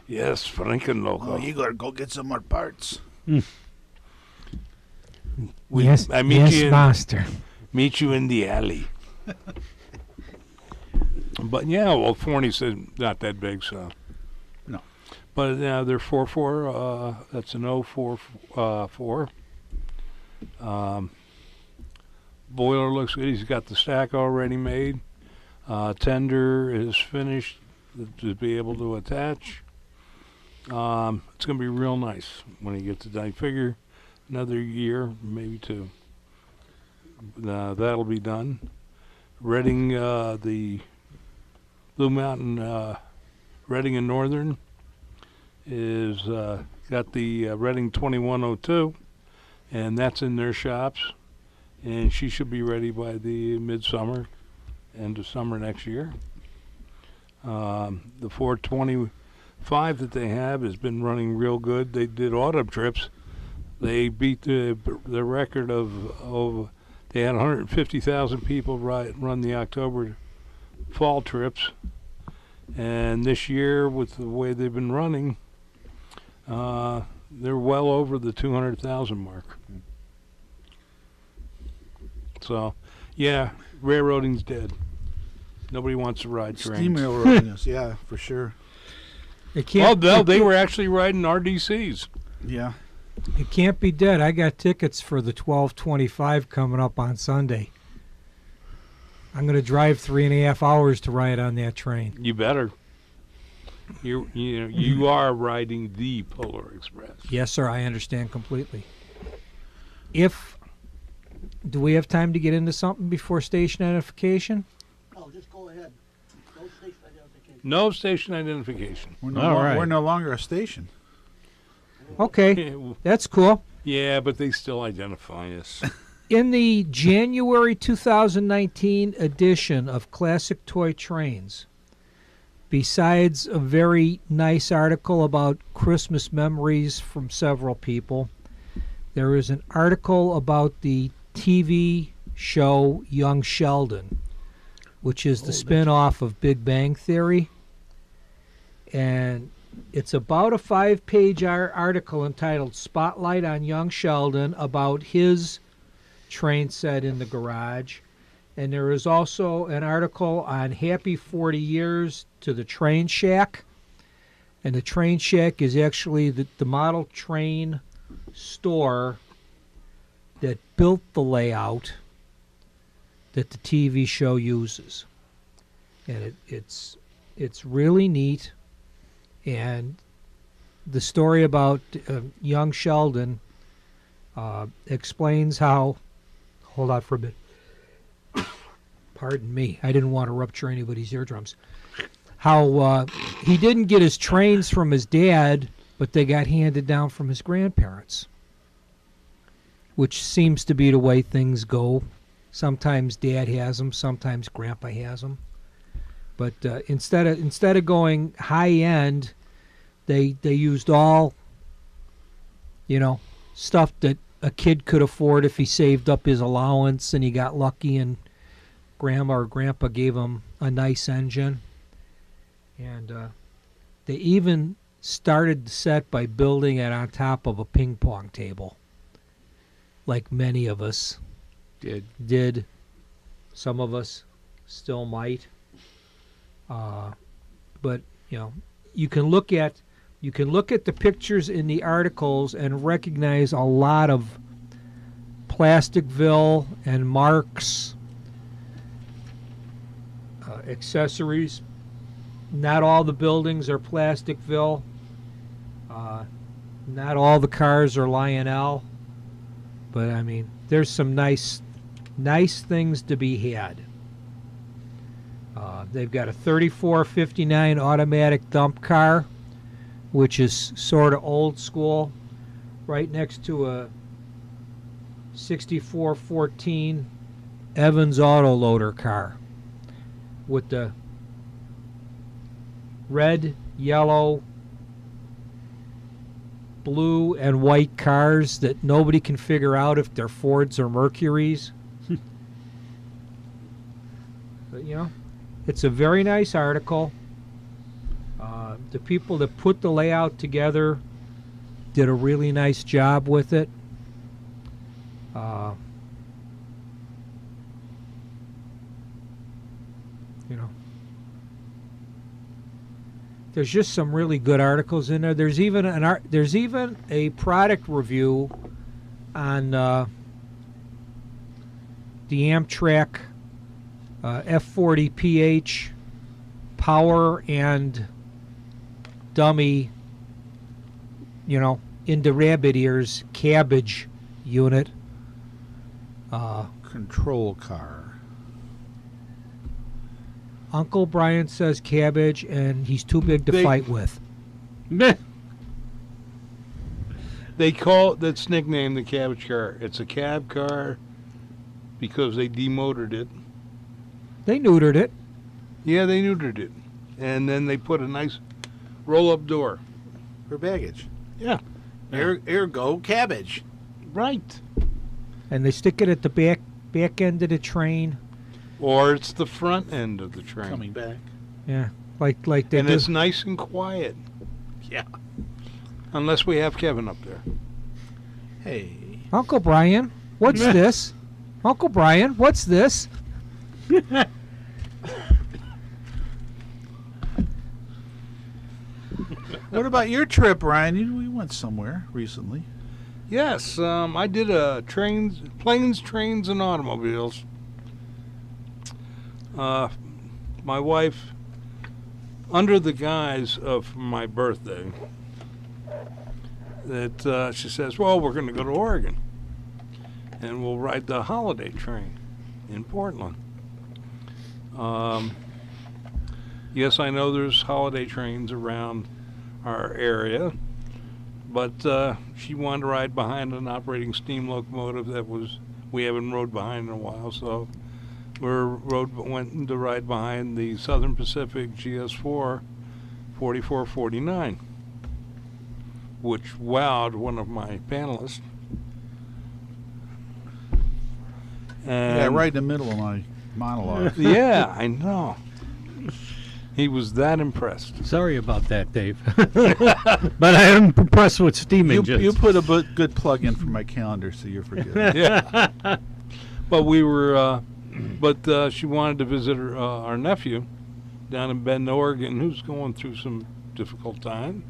Yes, Franken local. Oh, you gotta go get some more parts. Yes, I meet you master. Meet you in the alley. But yeah, well, 40 is not that big, so. No. But they're 4.4. That's an 044. Boiler looks good. He's got the stack already made. Tender is finished to be able to attach. It's going to be real nice when he gets it done. I figure another year, maybe 2. That'll be done. Reading, the Blue Mountain, Reading and Northern is got the Reading 2102, and that's in their shops, and she should be ready by the midsummer, end of summer next year. The 425 that they have has been running real good. They did autumn trips. They beat the record of they had 150,000 people run the October fall trips, and this year with the way they've been running, they're well over the 200,000 mark. So, yeah, railroading's dead. Nobody wants to ride trains. Steam railroading is, yeah, for sure. They were actually riding RDCs. Yeah. It can't be dead. I got tickets for the 12:25 coming up on Sunday. I'm going to drive 3.5 hours to ride on that train. You better. You are riding the Polar Express. Yes, sir. I understand completely. Do we have time to get into something before station identification? Oh, just go ahead. No station identification. No station identification. We're no longer a station. Okay, that's cool. Yeah, but they still identify us. In the January 2019 edition of Classic Toy Trains, besides a very nice article about Christmas memories from several people, there is an article about the TV show Young Sheldon, which is the spin-off of Big Bang Theory. And it's about a 5-page article entitled Spotlight on Young Sheldon about his train set in the garage. And there is also an article on Happy 40 Years to the Train Shack. And the Train Shack is actually the model train store that built the layout that the TV show uses. And it's really neat. And the story about young Sheldon explains how... Hold on for a bit. Pardon me. I didn't want to rupture anybody's eardrums. How he didn't get his trains from his dad, but they got handed down from his grandparents, which seems to be the way things go. Sometimes Dad has them, sometimes Grandpa has them. But instead of going high end, they used all, stuff that a kid could afford if he saved up his allowance and he got lucky and Grandma or Grandpa gave him a nice engine. And they even started the set by building it on top of a ping pong table, like many of us did. Some of us still might. But you can look at the pictures in the articles and recognize a lot of Plasticville and Marks accessories. Not all the buildings are Plasticville. Not all the cars are Lionel. But I mean, there's some nice things to be had. They've got a 3459 automatic dump car, which is sort of old school, right next to a 6414 Evans autoloader car with the red, yellow, blue, and white cars that nobody can figure out if they're Fords or Mercuries. But, you know, it's a very nice article. The people that put the layout together did a really nice job with it. You know, there's just some really good articles in there. There's even a product review on the Amtrak F40PH power and dummy, you know, into rabbit ears cabbage unit. Control car. Uncle Brian says cabbage, and he's too big to fight with. They call that's nicknamed the cabbage car. It's a cab car because they demotored it. They neutered it. Yeah, they neutered it. And then they put a nice roll-up door. For baggage. Yeah. Ergo cabbage. Right. And they stick it at the back end of the train. Or it's the front end of the train. Coming back. Yeah, like they And do. it's nice and quiet. Yeah. Unless we have Kevin up there. Hey. Uncle Brian, what's this? Uncle Brian, what's this? What about your trip, Ryan? We went somewhere recently. Yes, I did a planes, trains, and automobiles. My wife, under the guise of my birthday, that she says, well, we're going to go to Oregon, and we'll ride the holiday train in Portland. Yes, I know there's holiday trains around our area, but she wanted to ride behind an operating steam locomotive we haven't rode behind in a while, so went to ride behind the Southern Pacific GS4 4449, which wowed one of my panelists. Yeah, right in the middle of my monologue. Yeah, I know. He was that impressed. Sorry about that, Dave. But I am impressed with steam engines. You put a good plug in for my calendar, so you're forgiven. Yeah. But we were, she wanted to visit our nephew down in Bend, Oregon, who's going through some difficult time.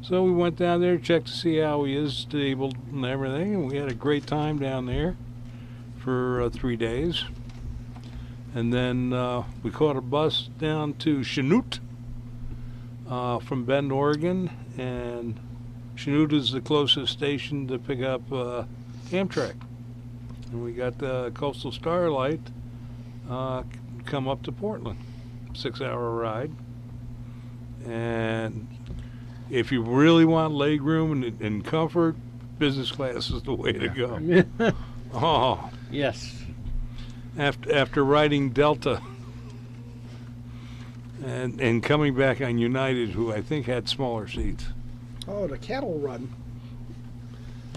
So we went down there, checked to see how he is, stable and everything, and we had a great time down there for 3 days. And then we caught a bus down to Chanute from Bend, Oregon, and Chanute is the closest station to pick up Amtrak. And we got the Coastal Starlight come up to Portland, 6-hour ride. And if you really want leg room and comfort, business class is the way to go. Oh, yes. After riding Delta and coming back on United, who I think had smaller seats. Oh, the cattle run.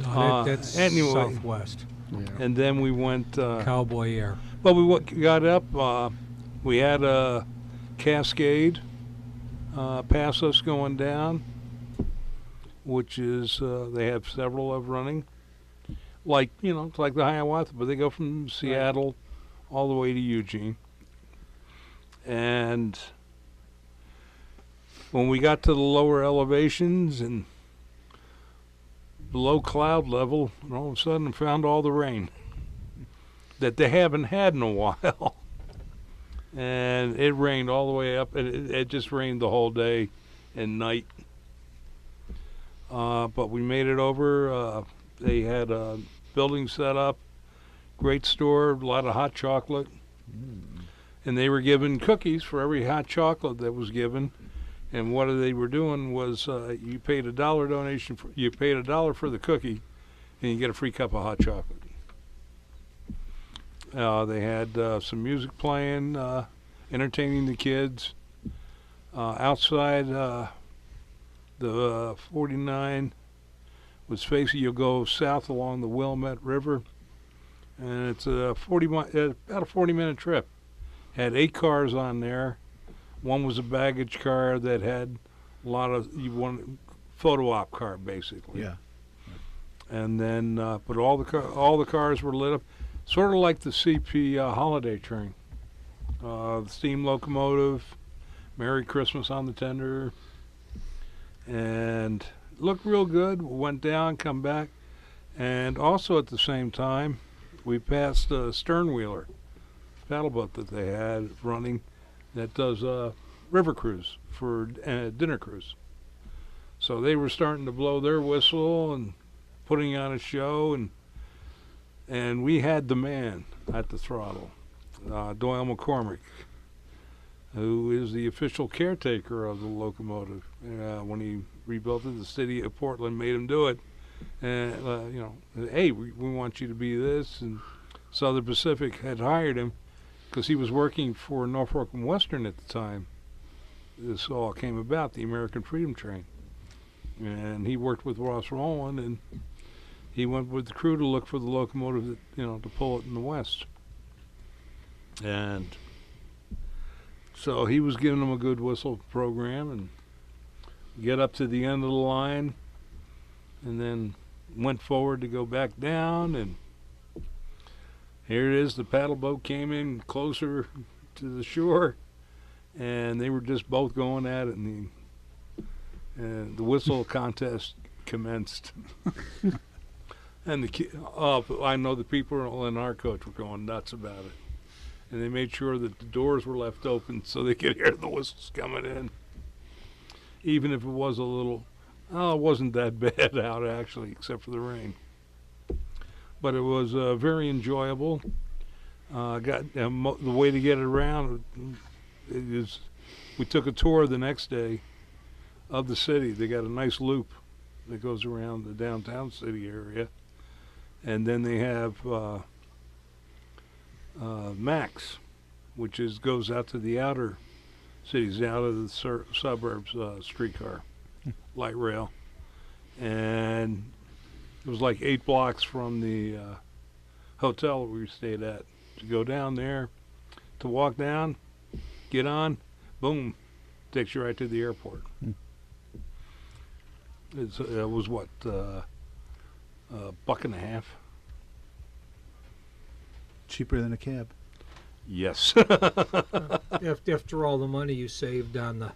No, that's anyway. Southwest. Yeah. And then we went... Cowboy Air. But we got up, we had a Cascade pass us going down, which is, they have several of running. Like, it's like the Hiawatha, but they go from Seattle all the way to Eugene. And when we got to the lower elevations and below cloud level, and all of a sudden found all the rain that they haven't had in a while. And it rained all the way up, and it just rained the whole day and night. But we made it over. They had a building set up, great store, a lot of hot chocolate. And they were given cookies for every hot chocolate that was given. And what they were doing was you paid $1 donation, you paid $1 for the cookie, and you get a free cup of hot chocolate. They had some music playing, entertaining the kids. Outside the 49 was facing, you'll go south along the Wilmette River, and it's about a 40-minute trip. Had 8 cars on there. One was a baggage car that had a lot of photo op car basically. Yeah. And then, but all the cars were lit up, sort of like the CP holiday train. The steam locomotive, Merry Christmas on the tender, and looked real good. Went down, come back, and also at the same time, we passed a sternwheeler paddle boat that they had running that does river cruise for dinner cruise. So they were starting to blow their whistle and putting on a show, and we had the man at the throttle, Doyle McCormick, who is the official caretaker of the locomotive. When he rebuilt it, the city of Portland made him do it. And, hey, we want you to be this. And Southern Pacific had hired him because he was working for Norfolk and Western at the time. This all came about, the American Freedom Train. And he worked with Ross Rowland, and he went with the crew to look for the locomotive that, to pull it in the west. And so he was giving them a good whistle program, and get up to the end of the line, and then went forward to go back down, and here it is. The paddle boat came in closer to the shore, and they were just both going at it, and the whistle contest commenced. And I know the people in our coach were going nuts about it. And they made sure that the doors were left open so they could hear the whistles coming in. Even if it was a little, it wasn't that bad out actually, except for the rain. But it was very enjoyable. The way to get it around is we took a tour the next day of the city. They got a nice loop that goes around the downtown city area. And then they have Max, which goes out to the outer cities, out of the suburbs, streetcar, light rail. And it was like 8 blocks from the hotel we stayed at. To go down there, to walk down, get on, boom, takes you right to the airport. It was what, $1.50? Cheaper than a cab. Yes. After all the money you saved on the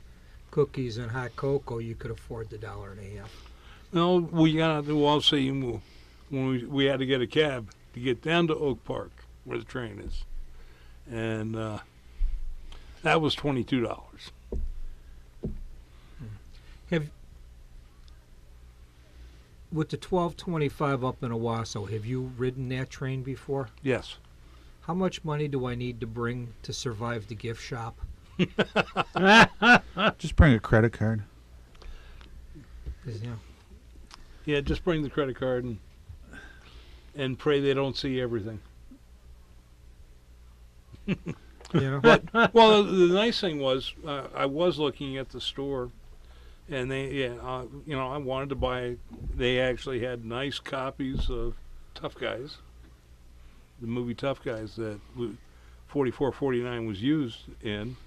cookies and hot cocoa, you could afford the $1.50. No, we got to also when we had to get a cab to get down to Oak Park where the train is, and that was $22. With the 1225 up in Owasso, have you ridden that train before? Yes. How much money do I need to bring to survive the gift shop? Just bring a credit card. Yeah, just bring the credit card and pray they don't see everything. But, well, the nice thing was I was looking at the store, and I wanted to buy. They actually had nice copies of Tough Guys, the movie Tough Guys that 4449 was used in,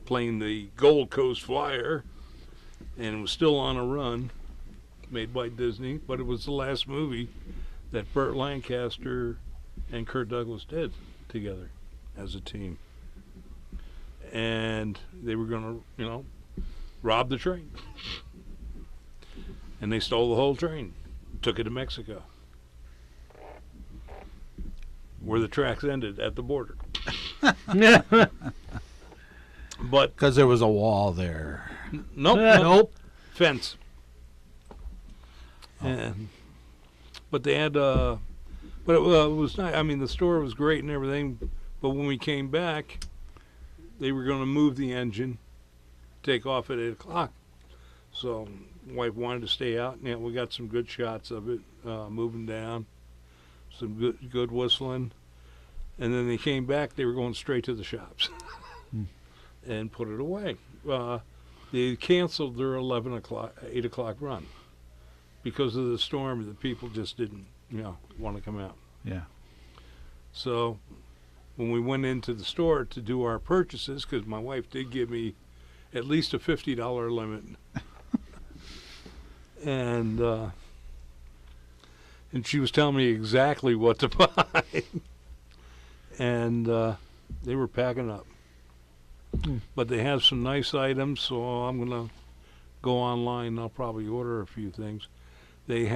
playing the Gold Coast Flyer, and it was still on a run, made by Disney, but it was the last movie that Burt Lancaster and Kirk Douglas did together as a team. And they were going to, rob the train. And they stole the whole train. Took it to Mexico, where the tracks ended at the border. But Because there was a wall there. nope, fence. And but they had but it was nice. I mean, the store was great and everything. But when we came back, they were going to move the engine, take off at 8:00. So wife wanted to stay out. Yeah, we got some good shots of it moving down, some good whistling, and then they came back. They were going straight to the shops and put it away. They canceled their 8:00 run because of the storm. The people just didn't, want to come out. Yeah. So when we went into the store to do our purchases, because my wife did give me at least a $50 limit. And she was telling me exactly what to buy, and they were packing up. But they have some nice items, so I'm gonna go online. I'll probably order a few things. They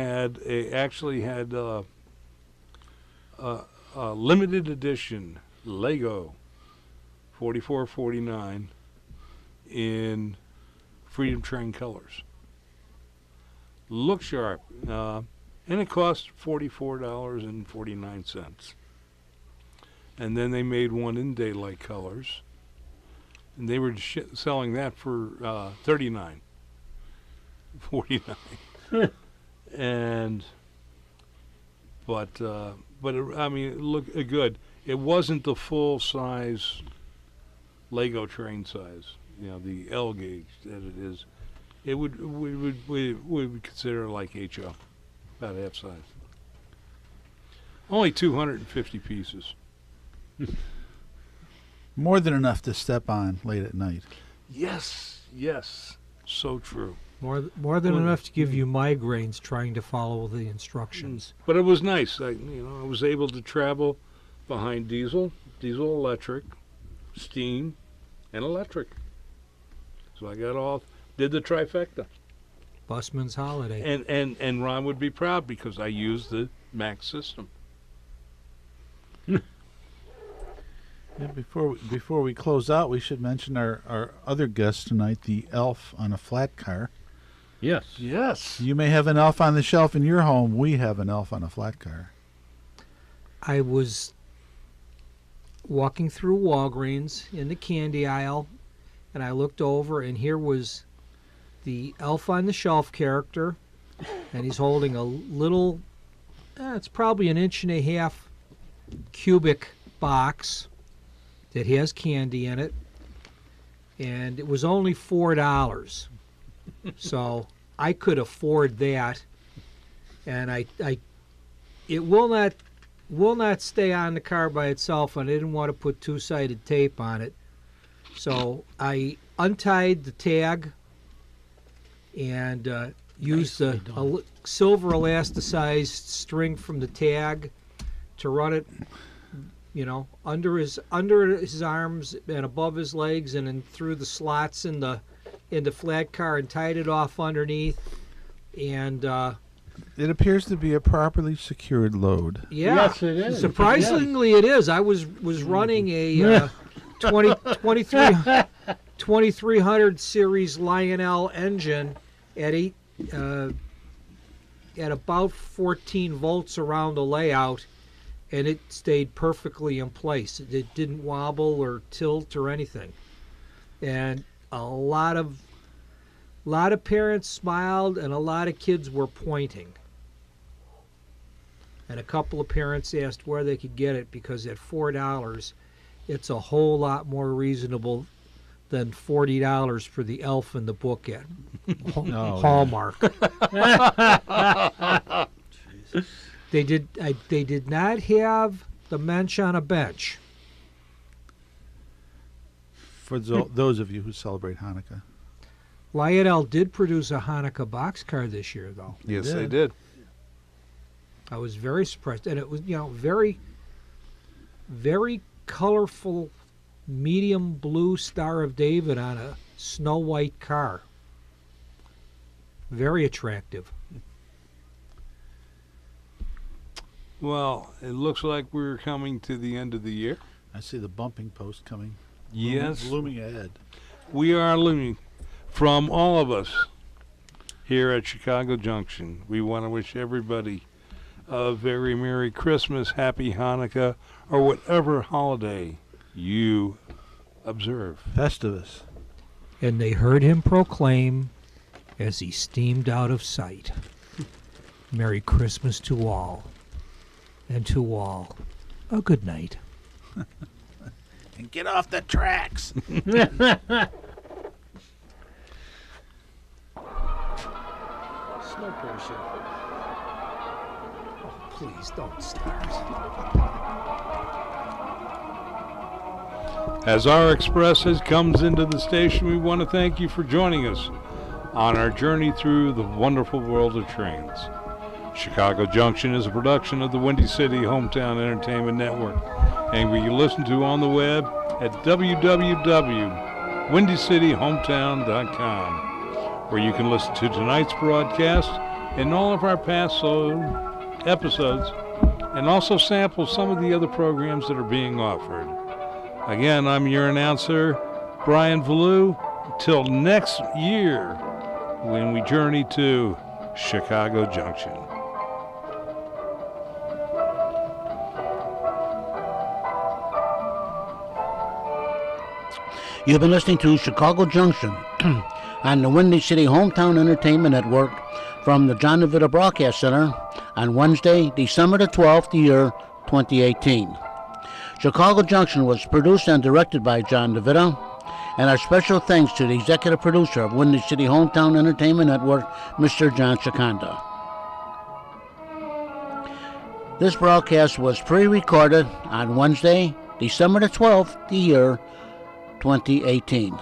actually had a limited edition Lego 4449 in Freedom Train colors. Look sharp, and it cost $44.49. And then they made one in daylight colors, and they were selling that for $39.49. But it looked good. It wasn't the full size Lego train size, the L gauge that it is. We would consider like HO, about half size. Only 250 pieces. More than enough to step on late at night. Yes, so true. More than enough to give you migraines trying to follow the instructions. But it was nice. I was able to travel behind diesel, electric, steam, and electric. So I did the trifecta. Busman's holiday. And Ron would be proud because I used the Max system. Yeah, before we close out, we should mention our other guest tonight, the elf on a flat car. Yes. Yes. You may have an elf on the shelf in your home. We have an elf on a flat car. I was walking through Walgreens in the candy aisle, and I looked over, and here was the elf on the shelf character, and he's holding a little, it's probably 1.5 inch cubic box that has candy in it, and it was only $4. So I could afford that, and it will not stay on the car by itself, and I didn't want to put two-sided tape on it. So I untied the tag and used a silver elasticized string from the tag to run it, under his arms and above his legs, and then through the slots in the flat car, and tied it off underneath. And it appears to be a properly secured load. Yeah, yes, it is. Surprisingly, it is. I was running a 2300 series Lionel engine at about 14 volts around the layout, and it stayed perfectly in place. It didn't wobble or tilt or anything. And a lot of parents smiled, and a lot of kids were pointing. And a couple of parents asked where they could get it, because at $4, it's a whole lot more reasonable than $40 for the elf in the book at Hallmark. They did not have the Mensch on a bench. For those of you who celebrate Hanukkah. Lionel did produce a Hanukkah boxcar this year, though. Yes, they did. I was very surprised, and it was very, very colorful, medium blue Star of David on a snow white car. Very attractive. Well, it looks like we're coming to the end of the year. I see the bumping post coming. Yes. Looming ahead. We are looming. From all of us here at Chicago Junction, we want to wish everybody a very Merry Christmas, Happy Hanukkah, or whatever holiday you observe. Festivus. And they heard him proclaim as he steamed out of sight, Merry Christmas to all, and to all, a good night. And get off the tracks. Snow portion. Oh, please don't start. As our express comes into the station, we want to thank you for joining us on our journey through the wonderful world of trains. Chicago Junction is a production of the Windy City Hometown Entertainment Network, and we can listen to on the web at www.windycityhometown.com, where you can listen to tonight's broadcast and all of our past episodes, and also sample some of the other programs that are being offered. Again, I'm your announcer, Brian Valou. Till next year, when we journey to Chicago Junction. You've been listening to Chicago Junction on the Windy City Hometown Entertainment Network from the John DeVita Broadcast Center on Wednesday, December the 12th, year 2018. Chicago Junction was produced and directed by John DeVita, and our special thanks to the executive producer of Windy City Hometown Entertainment Network, Mr. John Chikanda. This broadcast was pre-recorded on Wednesday, December the 12th, the year 2018.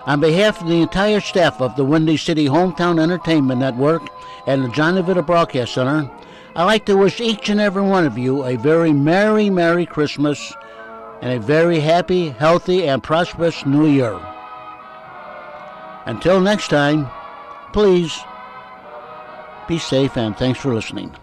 On behalf of the entire staff of the Windy City Hometown Entertainment Network and the John DeVita Broadcast Center, I'd like to wish each and every one of you a very Merry Christmas and a very happy, healthy, and prosperous New Year. Until next time, please be safe and thanks for listening.